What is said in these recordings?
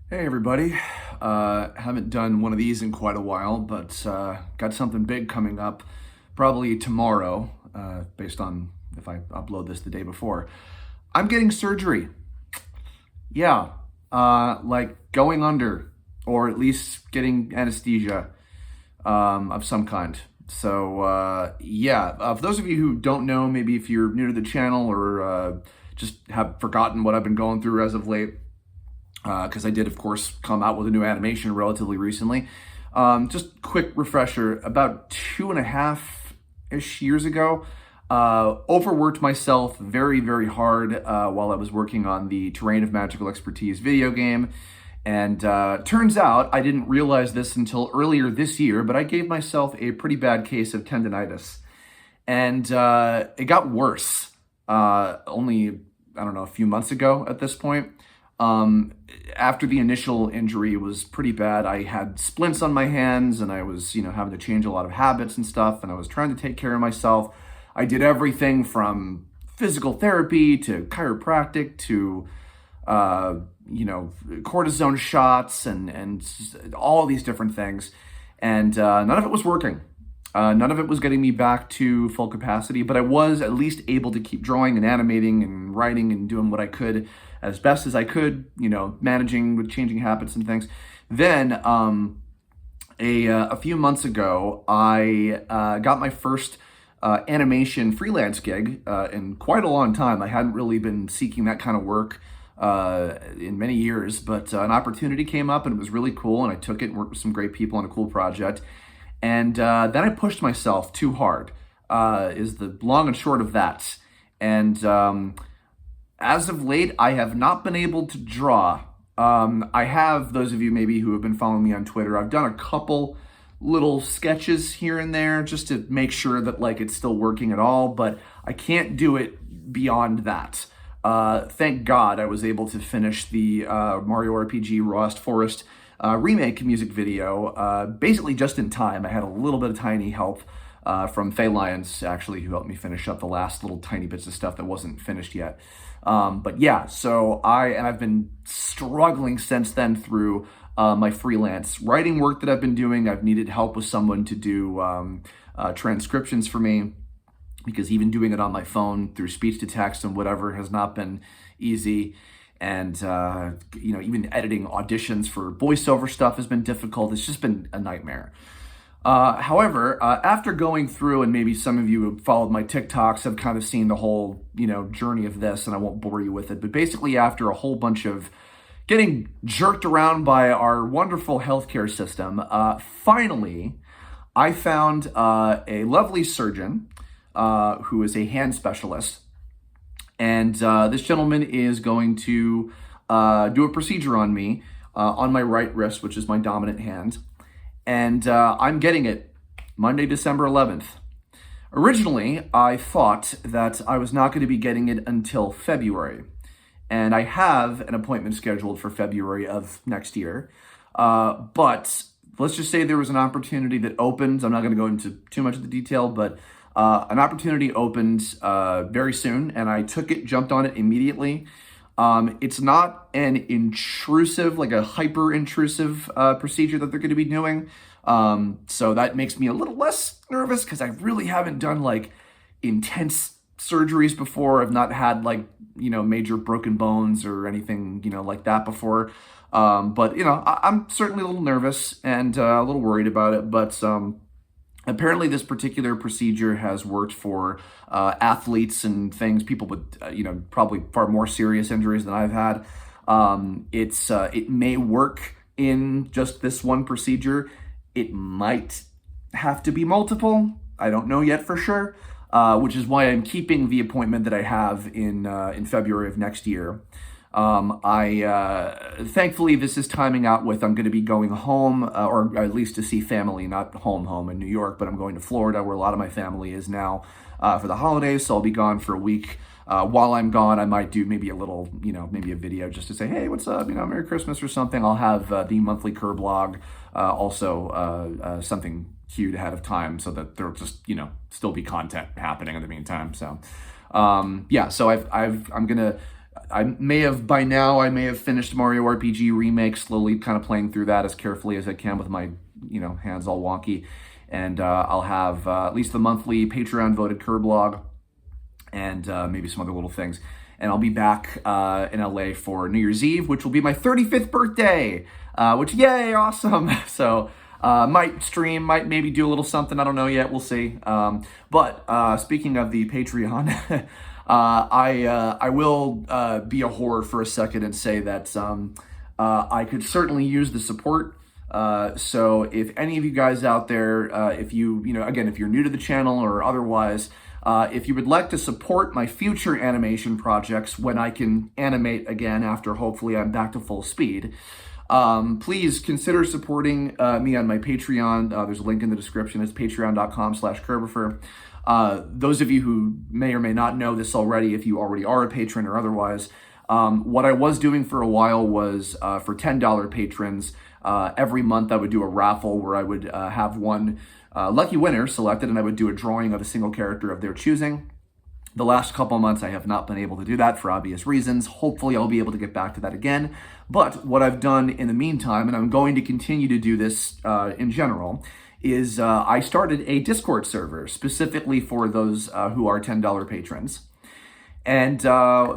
Hey everybody, haven't done one of these in quite a while, but got something big coming up probably tomorrow, based on if I upload this the day before. I'm getting surgery. Yeah, like going under, or at least getting anesthesia of some kind. So, yeah, for those of you who don't know, maybe if you're new to the channel or just have forgotten what I've been going through as of late, because I did, of course, come out with a new animation relatively recently. Just quick refresher, about 2.5-ish years ago, overworked myself very, very hard while I was working on the Terrain of Magical Expertise video game. And turns out, I didn't realize this until earlier this year, but I gave myself a pretty bad case of tendonitis. And it got worse only, I don't know, a few months ago at this point. Um, After the initial injury was pretty bad, I had splints on my hands and I was, having to change a lot of habits and stuff. And I was trying to take care of myself. I did everything from physical therapy to chiropractic to, cortisone shots and all these different things. And none of it was working. None of it was getting me back to full capacity, but I was at least able to keep drawing and animating and writing and doing what I could as best as I could, managing with changing habits and things. Then, a few months ago, I got my first animation freelance gig in quite a long time. I hadn't really been seeking that kind of work in many years, but an opportunity came up and it was really cool, and I took it and worked with some great people on a cool project. And then I pushed myself too hard, is the long and short of that. And as of late, I have not been able to draw. I have, those of you maybe who have been following me on Twitter, I've done a couple little sketches here and there just to make sure that like it's still working at all, but I can't do it beyond that. Thank God I was able to finish the Mario RPG Lost Forest remake music video basically just in time. I had a little bit of tiny help from Faye Lyons, actually, who helped me finish up the last little tiny bits of stuff that wasn't finished yet. But yeah, so I've been struggling since then through my freelance writing work that I've been doing. I've needed help with someone to do transcriptions for me, because even doing it on my phone through speech to text and whatever has not been easy. And, even editing auditions for voiceover stuff has been difficult. It's just been a nightmare. However, after going through, and maybe some of you who followed my TikToks have kind of seen the whole, journey of this, and I won't bore you with it, but basically after a whole bunch of getting jerked around by our wonderful healthcare system, finally, I found a lovely surgeon who is a hand specialist. And this gentleman is going to do a procedure on me on my right wrist, which is my dominant hand. And I'm getting it Monday, December 11th. Originally, I thought that I was not going to be getting it until February. And I have an appointment scheduled for February of next year. But let's just say there was an opportunity that opened. I'm not going to go into too much of the detail, but an opportunity opened very soon, and I took it, jumped on it immediately. It's not an intrusive, like a hyper-intrusive procedure that they're going to be doing. So that makes me a little less nervous, because I really haven't done like intense surgeries before. I've not had like, major broken bones or anything, like that before. But, I'm certainly a little nervous and a little worried about it, but apparently, this particular procedure has worked for athletes and things, people with, probably far more serious injuries than I've had. It may work in just this one procedure. It might have to be multiple. I don't know yet for sure, which is why I'm keeping the appointment that I have in February of next year. Thankfully, this is timing out with, I'm going to be going home, or at least to see family, not home in New York, but I'm going to Florida, where a lot of my family is now, for the holidays. So I'll be gone for a week. While I'm gone, I might do maybe a little, maybe a video just to say, hey, what's up? Merry Christmas or something. I'll have the monthly Kerblog, also something queued ahead of time, so that there'll just, still be content happening in the meantime. So, yeah, so I'm going to I may have, by now, I may have finished Mario RPG Remake, slowly kind of playing through that as carefully as I can with my, hands all wonky. And I'll have at least the monthly Patreon voted Kerblog and maybe some other little things. And I'll be back in LA for New Year's Eve, which will be my 35th birthday, which, yay, awesome. So might stream, might maybe do a little something. I don't know yet. We'll see. But speaking of the Patreon, I will be a whore for a second and say that I could certainly use the support. So if any of you guys out there, if again, if you're new to the channel or otherwise, if you would like to support my future animation projects when I can animate again after hopefully I'm back to full speed, please consider supporting me on my Patreon. There's a link in the description. It's patreon.com/Kerbifer. Those of you who may or may not know this already, if you already are a patron or otherwise, what I was doing for a while was for $10 patrons, every month I would do a raffle where I would have one lucky winner selected, and I would do a drawing of a single character of their choosing. The last couple months, I have not been able to do that for obvious reasons. Hopefully, I'll be able to get back to that again. But what I've done in the meantime, and I'm going to continue to do this in general, is I started a Discord server specifically for those who are $10 patrons. And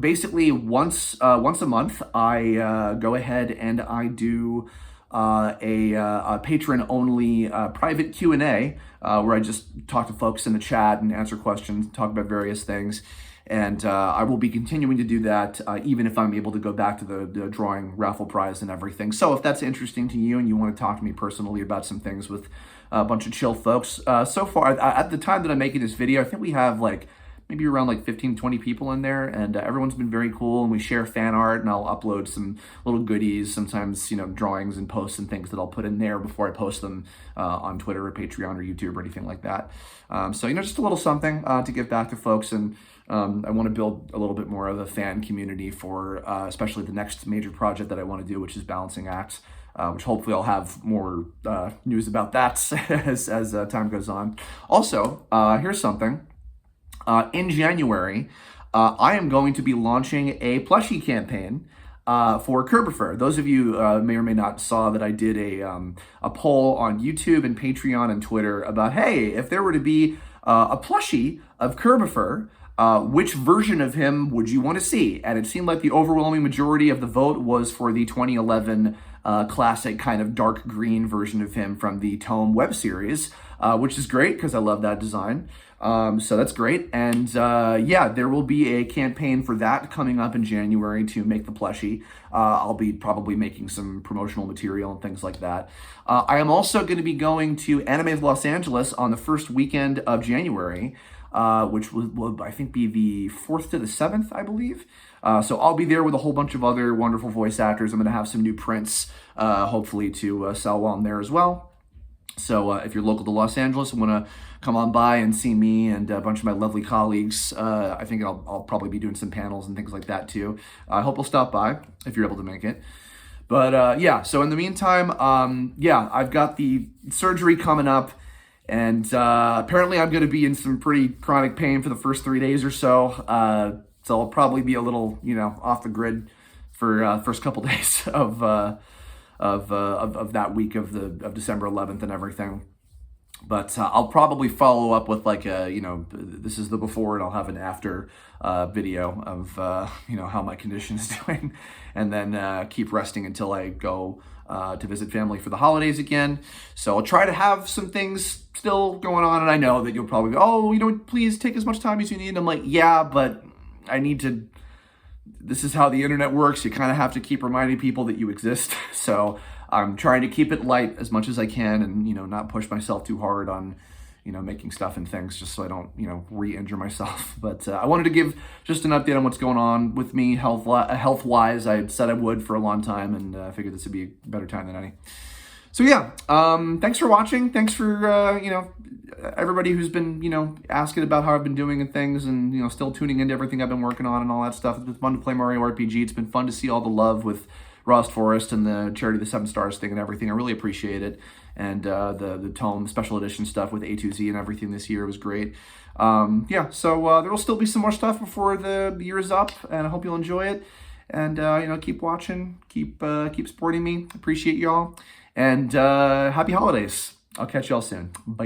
basically, once a month, I go ahead and I do a patron-only private Q&A where I just talk to folks in the chat and answer questions, talk about various things. And I will be continuing to do that even if I'm able to go back to the drawing raffle prize and everything. So if that's interesting to you and you want to talk to me personally about some things with a bunch of chill folks, so far, at the time that I'm making this video, I think we have maybe around 15, 20 people in there, and everyone's been very cool, and we share fan art, and I'll upload some little goodies, sometimes, drawings and posts and things that I'll put in there before I post them on Twitter or Patreon or YouTube or anything like that. So, just a little something to give back to folks, and I want to build a little bit more of a fan community for especially the next major project that I want to do, which is Balancing Acts, which hopefully I'll have more news about that as time goes on. Also, here's something. In January, I am going to be launching a plushie campaign for Kerbifer. Those of you may or may not saw that I did a poll on YouTube and Patreon and Twitter about, hey, if there were to be a plushie of Kerbifer, which version of him would you want to see? And it seemed like the overwhelming majority of the vote was for the 2011 classic kind of dark green version of him from the Tome web series, which is great because I love that design. So that's great. And yeah, there will be a campaign for that coming up in January to make the plushie. I'll be probably making some promotional material and things like that. I am also going to be going to Anime Los Angeles on the first weekend of January, which will, I think, be the 4th to the 7th, I believe. So I'll be there with a whole bunch of other wonderful voice actors. I'm going to have some new prints, hopefully, to sell while I'm there as well. So if you're local to Los Angeles and want to come on by and see me and a bunch of my lovely colleagues, I think I'll probably be doing some panels and things like that too. I hope you'll stop by if you're able to make it. But yeah, so in the meantime, yeah, I've got the surgery coming up. And apparently I'm going to be in some pretty chronic pain for the first 3 days or so. So I'll probably be a little, off the grid for first couple days of that week of December 11th and everything. But I'll probably follow up with this is the before, and I'll have an after video of, how my condition is doing, and then keep resting until I go to visit family for the holidays again. So I'll try to have some things still going on, and I know that you'll probably go, oh, please take as much time as you need. And I'm like, yeah, but I need to, this is how the internet works. You kind of have to keep reminding people that you exist. So I'm trying to keep it light as much as I can and, not push myself too hard on, making stuff and things just so I don't, re-injure myself. But I wanted to give just an update on what's going on with me health-wise. I said I would for a long time, and I figured this would be a better time than any. So yeah, thanks for watching. Thanks for, everybody who's been, asking about how I've been doing and things, and, still tuning into everything I've been working on and all that stuff. It's been fun to play Mario RPG. It's been fun to see all the love with Rost Forest and the Charity of the Seven Stars thing and everything. I really appreciate it. And the tome special edition stuff with A2Z and everything this year was great. Yeah, so there will still be some more stuff before the year is up, and I hope you'll enjoy it. And keep watching, keep supporting me. Appreciate y'all, and happy holidays. I'll catch y'all soon. Bye.